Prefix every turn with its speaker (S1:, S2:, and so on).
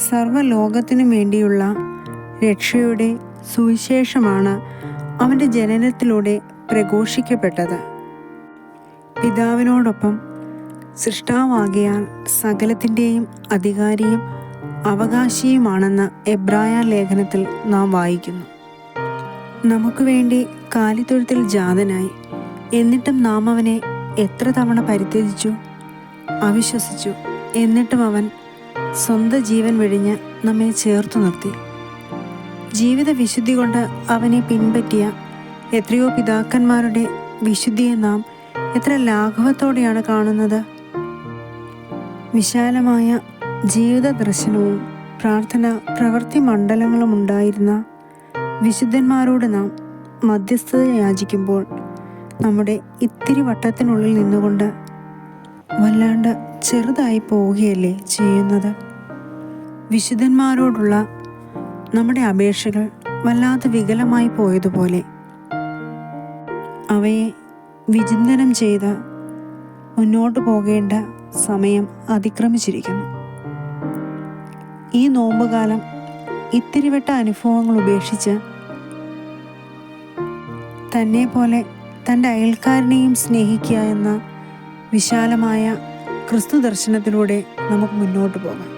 S1: സർവ്വലോകത്തിനും വേണ്ടിയുള്ള രക്ഷയുടെ സുവിശേഷമാണ് അവൻ്റെ ജനനത്തിലൂടെ പ്രഘോഷിക്കപ്പെട്ടത്. പിതാവിനോടൊപ്പം സൃഷ്ടാവാകയാൽ സകലത്തിൻ്റെയും അധികാരിയും അവകാശിയുമാണെന്ന് എബ്രായ ലേഖനത്തിൽ നാം വായിക്കുന്നു. നമുക്ക് വേണ്ടി കാലിത്തൊഴുത്തിൽ ജാതനായി, എന്നിട്ടും നാം അവനെ എത്ര തവണ പരിത്യജിച്ചു, അവിശ്വസിച്ചു. എന്നിട്ടും അവൻ സ്വന്തം ജീവൻ വെടിഞ്ഞ് നമ്മെ ചേർത്തു നിർത്തി. ജീവിത വിശുദ്ധി കൊണ്ട് അവനെ പിൻപറ്റിയ എത്രയോ പിതാക്കന്മാരുടെ വിശുദ്ധിയെ നാം എത്ര ലാഘവത്തോടെയാണ് കാണുന്നത്. വിശാലമായ ജീവിത ദർശനവും പ്രാർത്ഥന പ്രവൃത്തി മണ്ഡലങ്ങളും ഉണ്ടായിരുന്ന വിശുദ്ധന്മാരോട് നാം മധ്യസ്ഥത യാചിക്കുമ്പോൾ നമ്മുടെ ഇത്തിരി വട്ടത്തിനുള്ളിൽ നിന്നുകൊണ്ട് വല്ലാണ്ട് ചെറുതായി പോവുകയല്ലേ ചെയ്യുന്നത്. വിശുദ്ധന്മാരോടുള്ള നമ്മുടെ അപേക്ഷകൾ വല്ലാതെ വികലമായി പോയതുപോലെ അവയെ വിചിന്തനം ചെയ്ത് മുന്നോട്ട് പോകേണ്ട സമയം അതിക്രമിച്ചിരിക്കുന്നു. ഈ നോമ്പുകാലം ഇത്തിരിവട്ട അനുഭവങ്ങൾ ഉപേക്ഷിച്ച് തന്നെ പോലെ തൻ്റെ അയൽക്കാരനെയും സ്നേഹിക്കുക എന്ന വിശാലമായ ക്രിസ്തു ദർശനത്തിലൂടെ നമുക്ക് മുന്നോട്ട് പോകാം.